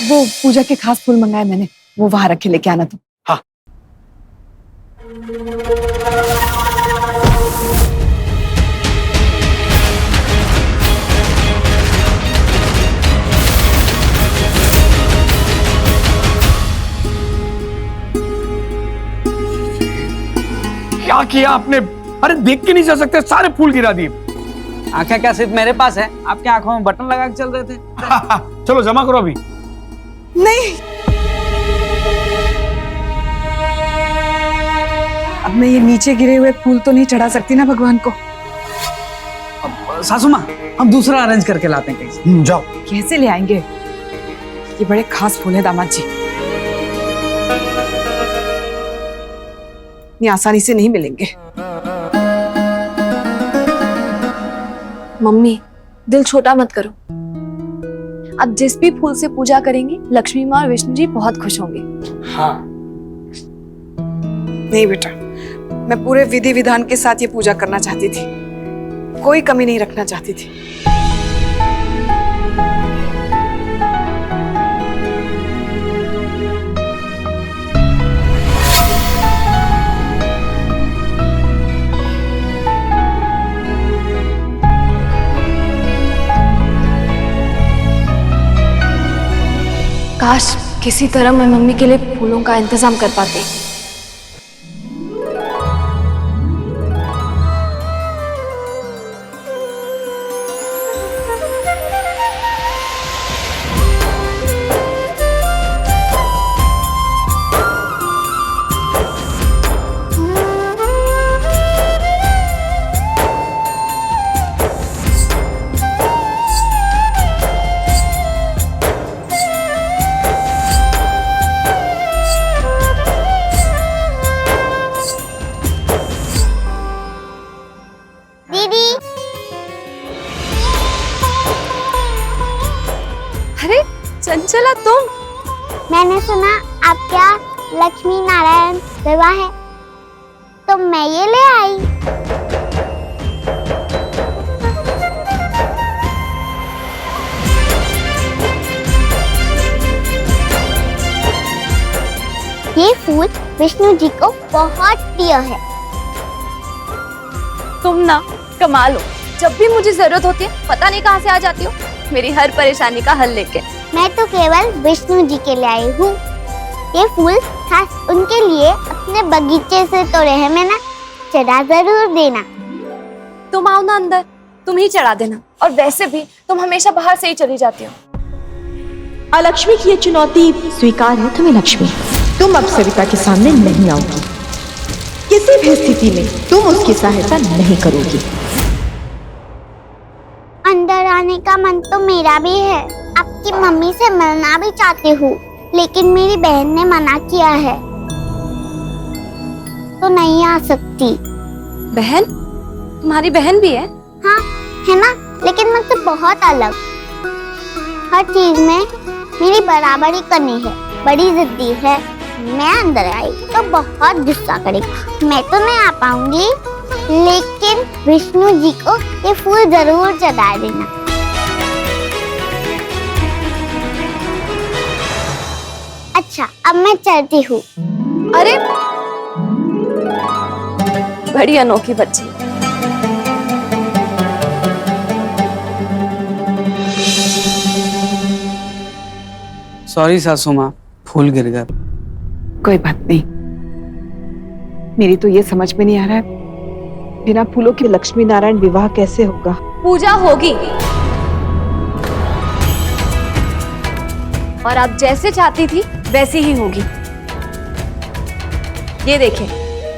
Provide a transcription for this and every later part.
वो पूजा के खास फूल मंगाए मैंने, वो वहां रखे, लेके आना तुम। हाँ। क्या किया आपने? अरे देख के नहीं जा सकते, सारे फूल गिरा दिए। आंखें क्या सिर्फ मेरे पास है? आपकी आंखों में बटन लगा के चल रहे थे। चलो जमा करो अभी। नहीं, अब मैं ये नीचे गिरे हुए फूल तो नहीं चढ़ा सकती ना भगवान को। सासू माँ, हम दूसरा अरेंज करके लाते हैं कहीं। जाओ। कैसे ले आएंगे? ये बड़े खास फूल है दामाद जी, ये आसानी से नहीं मिलेंगे। मम्मी, दिल छोटा मत करो। अब जिस भी फूल से पूजा करेंगी, लक्ष्मी माँ और विष्णु जी बहुत खुश होंगे। हाँ। नहीं बेटा, मैं पूरे विधि विधान के साथ ये पूजा करना चाहती थी, कोई कमी नहीं रखना चाहती थी। काश किसी तरह मैं मम्मी के लिए फूलों का इंतजाम कर पाती। अरे चंचला, तुम? मैंने सुना आपके यहाँ लक्ष्मी नारायण विवाह है, तो मैं ये ले आई। ये फूल विष्णु जी को बहुत प्रिय है। तुम ना कमाल हो, जब भी मुझे जरूरत होती है पता नहीं कहाँ से आ जाती हो मेरी हर परेशानी का हल लेके। मैं तो केवल विष्णु जी के लिए आई हूँ। ये फूल खास उनके लिए अपने बगीचे से तोड़े हैं मैंने, चढ़ा जरूर देना। तुम आओ ना अंदर, तुम ही चढ़ा देना। और वैसे भी तुम हमेशा बाहर से ही चली जाती हो। अलक्ष्मी की ये चुनौती स्वीकार है तुम्हें लक्ष्मी। तुम अब सविता के सामने नहीं आओगी, किसी भी स्थिति में तुम उसकी सहायता नहीं करोगी। अंदर आने का मन तो मेरा भी है, आपकी मम्मी से मिलना भी चाहती हूँ, लेकिन मेरी बहन ने मना किया है, तो नहीं आ सकती। बहन? तुम्हारी बहन भी है? हाँ है ना, लेकिन मुझसे बहुत अलग। हर चीज में मेरी बराबरी करनी है, बड़ी जिद्दी है। मैं अंदर आई तो बहुत गुस्सा करेगी, मैं तो नहीं आ पाऊंगी। लेकिन विष्णु जी को ये फूल जरूर चढ़ा देना। अच्छा, अब मैं चलती हूँ। अरे बड़ी अनोखी बच्ची। सॉरी सासू माँ, फूल गिर गए। कोई बात नहीं, मेरी तो ये समझ में नहीं आ रहा है, बिना फूलों के लक्ष्मी नारायण विवाह कैसे होगा? पूजा होगी, और आप जैसे चाहती थी वैसी ही होगी। ये देखें,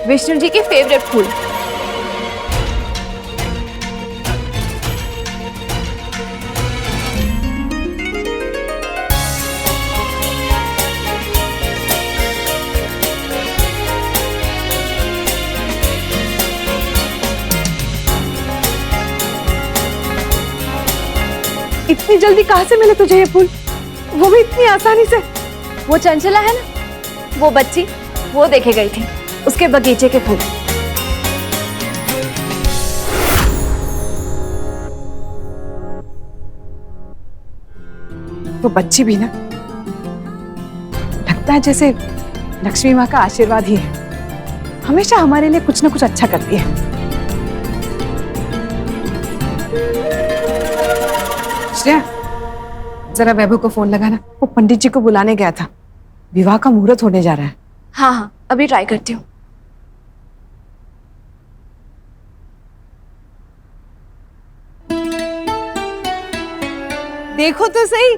विष्णु जी के फेवरेट फूल। इतनी जल्दी कहाँ से मिले तुझे ये फूल, वो भी इतनी आसानी से? वो चंचला है ना, वो बच्ची, वो देखे गई थी उसके बगीचे के फूल। वो बच्ची भी ना लगता है जैसे लक्ष्मी माँ का आशीर्वाद ही है, हमेशा हमारे लिए कुछ ना कुछ अच्छा करती है। श्रेया, जरा वैभव को फोन लगाना, वो पंडित जी को बुलाने गया था, विवाह का मुहूर्त होने जा रहा है। हाँ हाँ, अभी ट्राई करती हूँ। देखो तो सही,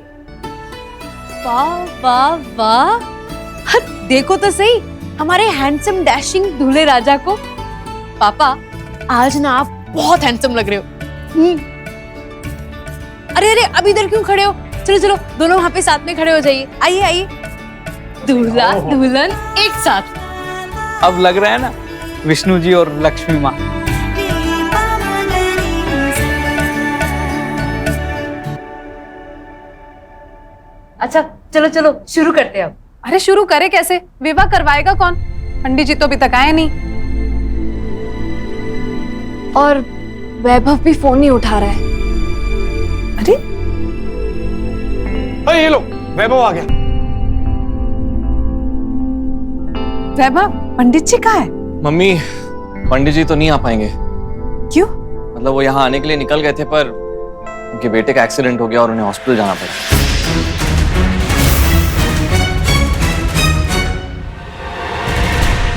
वाह वाह वाह, हाँ, देखो तो सही हमारे हैंडसम डैशिंग दूल्हे राजा को। पापा, आज ना आप बहुत हैंडसम लग रहे हो। अरे अरे, अब इधर क्यों खड़े हो? चलो चलो, दोनों वहां पे साथ में खड़े हो जाइए। आइए आइए, दूल्हा दुल्हन एक साथ। अब लग रहा है ना विष्णु जी और लक्ष्मी माँ। अच्छा चलो चलो, शुरू करते हैं अब। अरे शुरू करे कैसे? विवाह करवाएगा कौन? पंडित जी तो अभी तक आए नहीं। और वैभव भी फोन नहीं उठा रहा है। अरे ये लो, वैभव आ गया। वैभव, पंडित जी कहाँ है? मम्मी, पंडित जी तो नहीं आ पाएंगे। क्यों? मतलब वो यहाँ आने के लिए निकल गए थे, पर उनके बेटे का एक्सीडेंट हो गया और उन्हें हॉस्पिटल जाना पड़ा।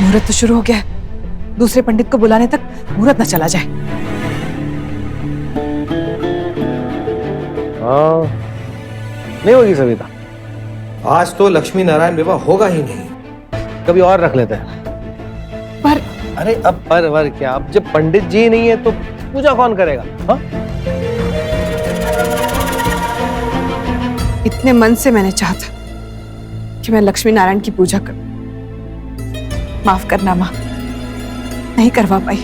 मुहूर्त तो शुरू हो गया है, दूसरे पंडित को बुलाने तक मुहूर्त न चला जाए। हाँ, नहीं होगी सविता, आज तो लक्ष्मी नारायण विवाह होगा ही नहीं, कभी और रख लेते हैं। पर अरे अब पर क्या, अब जब पंडित जी नहीं है तो पूजा कौन करेगा? हाँ? इतने मन से मैंने चाहा था कि मैं लक्ष्मी नारायण की पूजा करूं। माफ करना माँ, नहीं करवा पाई।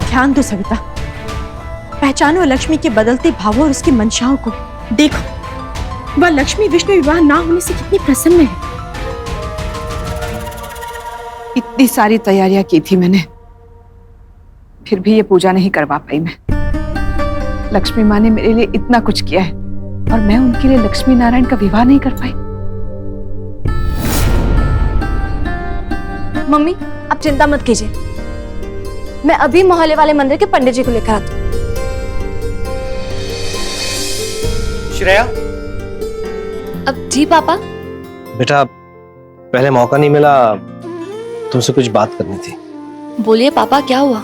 ध्यान दो सविता, पहचानो लक्ष्मी के बदलते भावों और उसकी मंशाओं को। देखो वह लक्ष्मी विष्णु विवाह ना होने से कितनी प्रसन्न है। इतनी सारी तैयारियां की थी मैंने, फिर भी ये पूजा नहीं करवा पाई मैं। लक्ष्मी माँ ने मेरे लिए इतना कुछ किया है और मैं उनके लिए लक्ष्मी नारायण का विवाह नहीं कर पाई। मम्मी, आप चिंता मत कीजिए, मैं अभी मोहल्ले वाले मंदिर के पंडित जी को लेकर आती हूँ। श्रेया, अब जी पापा। बेटा, पहले मौका नहीं मिला, तुमसे कुछ बात करनी थी। बोलिए पापा, क्या हुआ?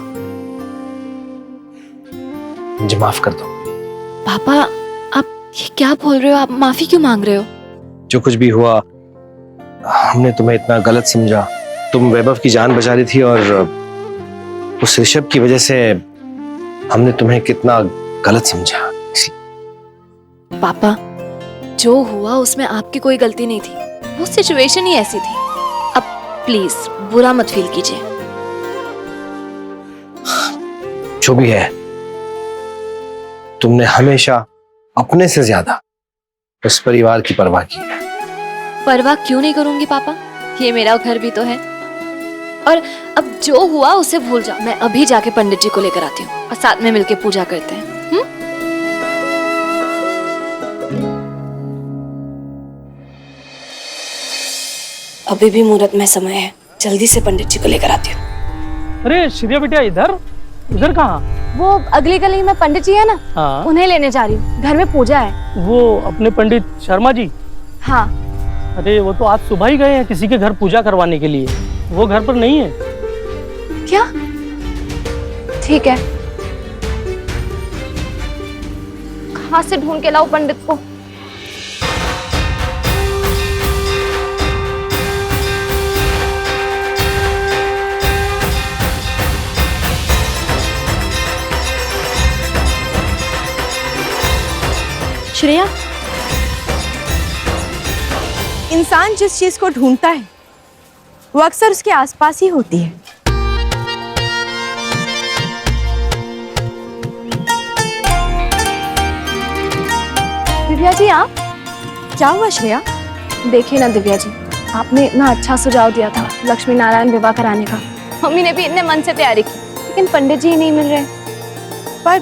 मुझे माफ कर दो। पापा, आप ये क्या बोल रहे हो? आप माफी क्यों मांग रहे हो? जो कुछ भी हुआ, हमने तुम्हें इतना गलत समझा। तुम वैभव की जान बचा रही थी और उस ऋषभ की वजह से हमने तुम्हें कितना गलत समझा। पापा, जो हुआ उसमें आपकी कोई गलती नहीं थी, वो सिचुएशन ही ऐसी थी। अब प्लीज बुरा मत फील कीजिए। जो भी है, तुमने हमेशा अपने से ज्यादा उस परिवार की परवाह की है। परवाह क्यों नहीं करूंगी पापा, ये मेरा घर भी तो है। और अब जो हुआ उसे भूल जाओ। मैं अभी जाके पंडित जी को लेकर आती हूँ और साथ में मिलके पूजा करते हैं। अभी भी मुहूर्त में समय है, जल्दी से पंडित जी को लेकर आती हूँ। अरे श्रेया बेटा, इधर इधर कहाँ? वो अगली गली में पंडित जी है ना, हाँ, उन्हें लेने जा रही हूँ, घर में पूजा है। वो अपने पंडित शर्मा जी? हाँ। अरे वो तो आज सुबह ही गए हैं किसी के घर पूजा करवाने के लिए, वो घर पर नहीं है। क्या? ठीक है, कहाँ से ढूंढ के लाऊं पंडित को? श्रेया, इंसान जिस चीज को ढूंढता है वो अक्सर उसके आसपास ही होती है। दिव्या जी, आप? क्या हुआ श्रेया? देखिए ना दिव्या जी, आपने इतना अच्छा सुझाव दिया था लक्ष्मी नारायण विवाह कराने का। मम्मी ने भी इतने मन से तैयारी की, लेकिन पंडित जी ही नहीं मिल रहे। पर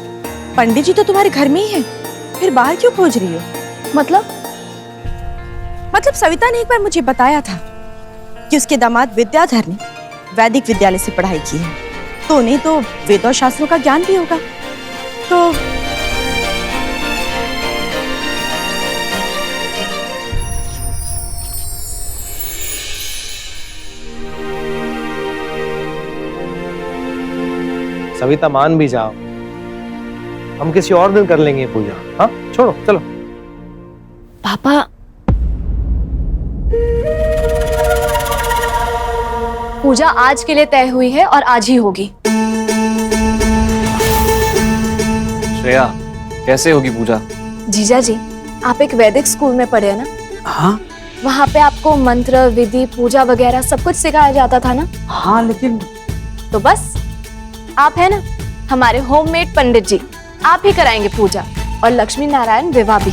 पंडित जी तो तुम्हारे घर में ही है, फिर बाहर क्यों खोज रही हो? मतलब सविता ने एक बार मुझे बताया था कि उसके दामाद विद्याधर ने वैदिक विद्यालय से पढ़ाई की है, तो उन्हें तो वेद और शास्त्रों का ज्ञान भी होगा। तो सविता मान भी जाओ, हम किसी और दिन कर लेंगे पूजा। हाँ छोड़ो, चलो। पापा, पूजा आज के लिए तय हुई है और आज ही होगी। श्रेया, कैसे होगी पूजा? जीजा जी, आप एक वैदिक स्कूल में पढ़े हैं ना? हाँ वहाँ पे आपको मंत्र, विधि, पूजा वगैरह सब कुछ सिखाया जाता था ना? हाँ, लेकिन तो बस आप है ना हमारे होममेड पंडित जी, आप ही कराएंगे पूजा और लक्ष्मी नारायण विवाह भी।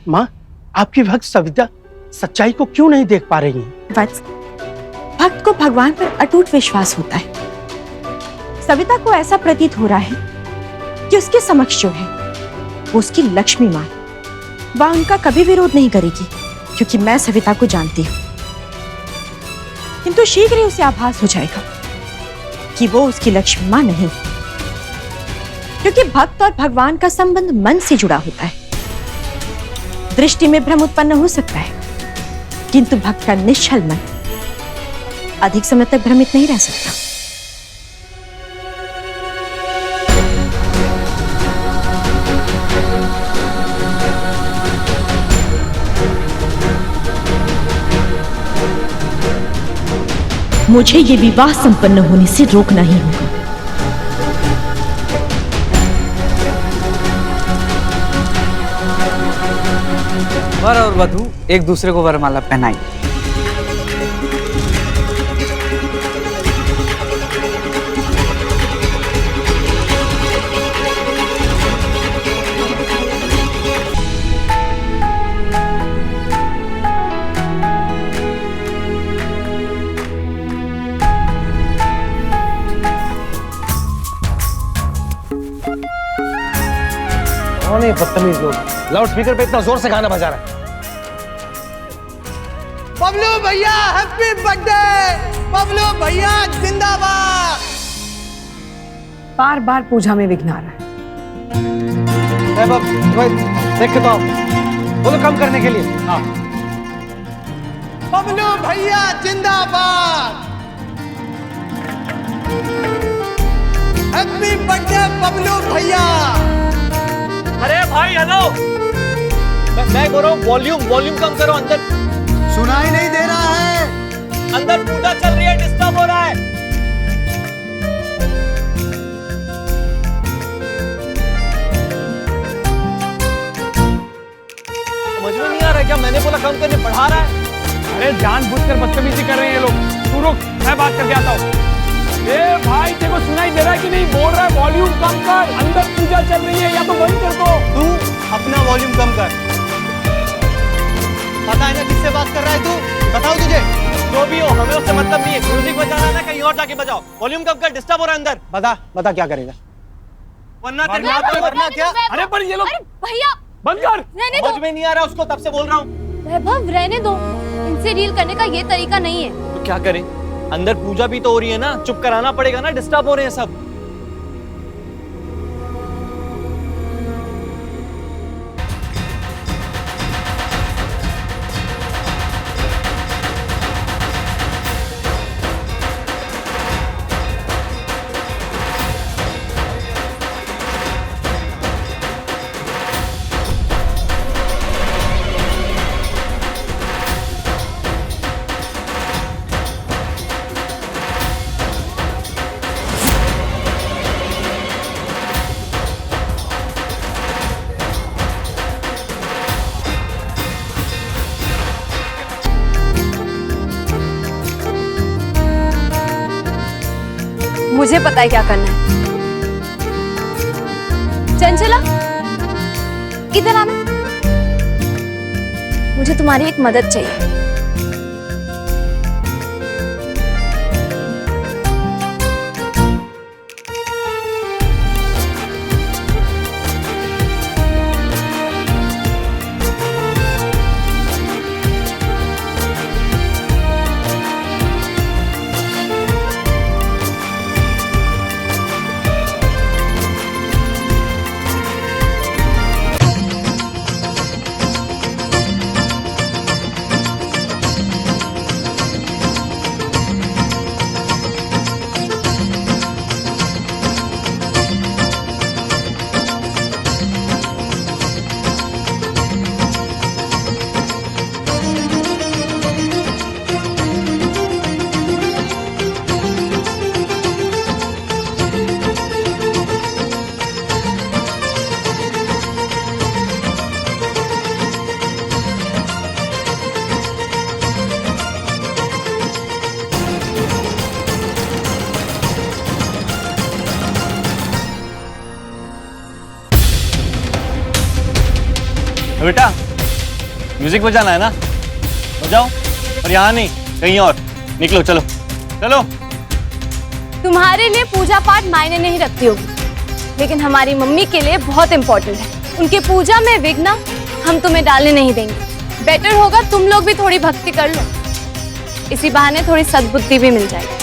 माँ, आपकी भक्त सविता सच्चाई को क्यों नहीं देख पा रही है? वत्स, भक्त को भगवान पर अटूट विश्वास होता है। सविता को ऐसा प्रतीत हो रहा है कि उसके समक्ष जो है वो उसकी लक्ष्मी माँ, वह उनका कभी विरोध नहीं करेगी, क्योंकि मैं सविता को जानती हूँ। किंतु शीघ्र ही उसे आभास हो जाएगा कि वो उसकी लक्ष्मी माँ नहीं, क्योंकि भक्त और भगवान का संबंध मन से जुड़ा होता है। दृष्टि में भ्रम उत्पन्न हो सकता है, किंतु भक्त का निश्चल मन अधिक समय तक भ्रमित नहीं रह सकता। मुझे ये विवाह संपन्न होने से रोकना ही होगा। वर और वधू एक दूसरे को वरमाला पहनाई। कौन है बदतमीज लोग लाउड स्पीकर पे इतना जोर से गाना बजा रहा है? बबलू भैया हैप्पी बर्थडे, बबलू भैया जिंदाबाद। बार बार पूजा में विघ्न आ रहा है। देख के तो बोलो कम करने के लिए। हाँ, बबलू भैया जिंदाबाद, हैप्पी बर्थडे बबलू भैया। अरे भाई हेलो, मैं बोल रहा हूँ वॉल्यूम कम करो। अंदर सुनाई नहीं दे रहा है। अंदर पूजा चल रही है, डिस्टर्ब हो रहा है। समझ में नहीं आ रहा है क्या? मैंने बोला कम करने, बढ़ा रहा है। अरे जानबूझकर बदतमीजी कर रहे हैं ये लोग। तू रुक, मैं बात करके आता हूँ। ए भाई तेरे को सुनाई दे रहा है कि नहीं? बोल रहा है वॉल्यूम कम कर, अंदर पूजा चल रही है, या तो बंद कर दो। तू अपना वॉल्यूम कम कर। पता है ना किससे बात कर रहा है तू? बताओ तुझे। जो भी हो, हमें उससे मतलब नहीं है। म्यूजिक बजाना है ना, कहीं और जाके बजाओ। वॉल्यूम कम कर, डिस्टर्ब हो रहा है अंदर। बता क्या करेगा? वरना वरना क्या? अरे पर ये लोग भैया बंद कर। रहने दो। समझ में नहीं आ रहा उसको, तब से बोल रहा हूँ। वैभव रहने दो, इनसे डील करने का ये तरीका नहीं है। तो क्या करें? अंदर पूजा भी तो हो रही है ना, चुप कराना पड़ेगा ना, डिस्टर्ब हो रहे हैं सब। मुझे पता है क्या करना है। चंचला, इधर आना। मुझे तुम्हारी एक मदद चाहिए। बेटा म्यूजिक बजाना है ना, बजाओ। और यहाँ नहीं, कहीं और। निकलो, चलो चलो। तुम्हारे लिए पूजा पाठ मायने नहीं रखती होगी, लेकिन हमारी मम्मी के लिए बहुत इम्पोर्टेंट है। उनके पूजा में विघ्न हम तुम्हें डालने नहीं देंगे। बेटर होगा तुम लोग भी थोड़ी भक्ति कर लो, इसी बहाने थोड़ी सद्बुद्धि भी मिल जाएगी।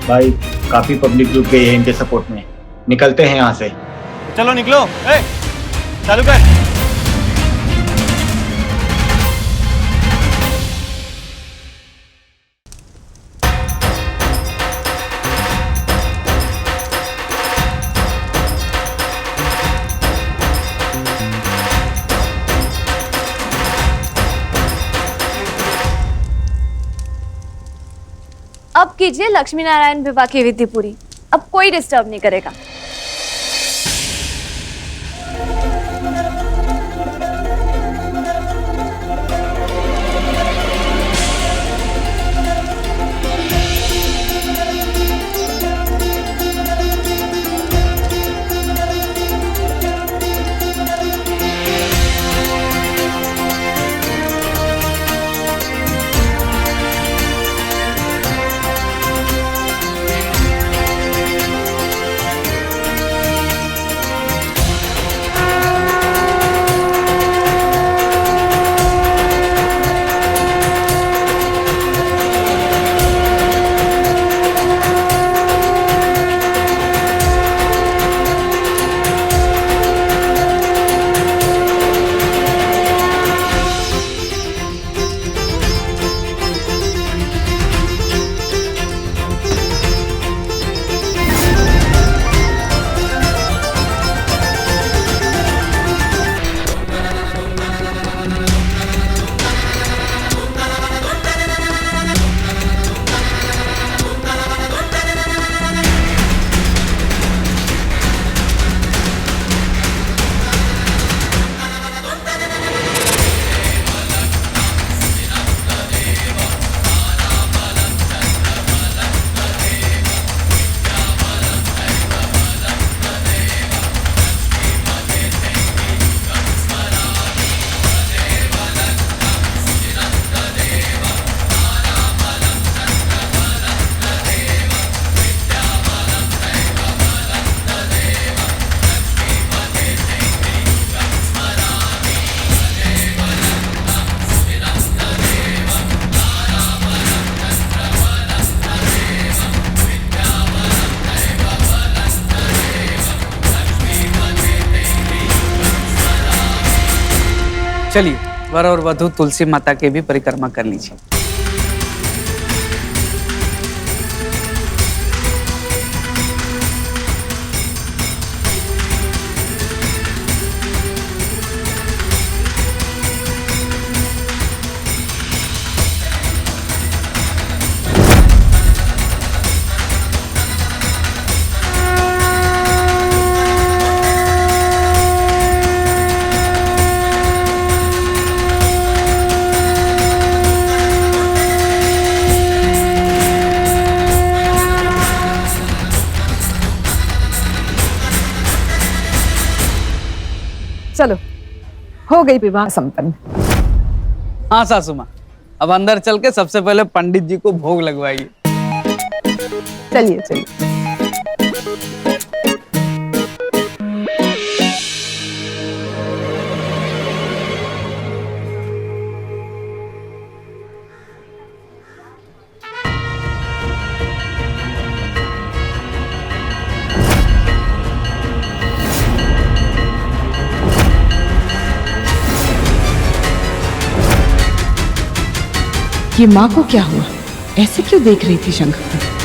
भाई काफी पब्लिक जुट गई है इनके सपोर्ट में, निकलते हैं यहाँ से। चलो निकलो। ए, चालू कर। अब कीजिए लक्ष्मी नारायण विवाह की विधि पूरी। अब कोई डिस्टर्ब नहीं करेगा। चलिए वर और वधू तुलसी माता के भी परिक्रमा कर लीजिए। चलो, हो गई विवाह संपन्न। हाँ सासू माँ, अब अंदर चल के सबसे पहले पंडित जी को भोग लगवाइए। चलिए चलिए। ये माँ को क्या हुआ? ऐसे क्यों देख रही थी शंकर को?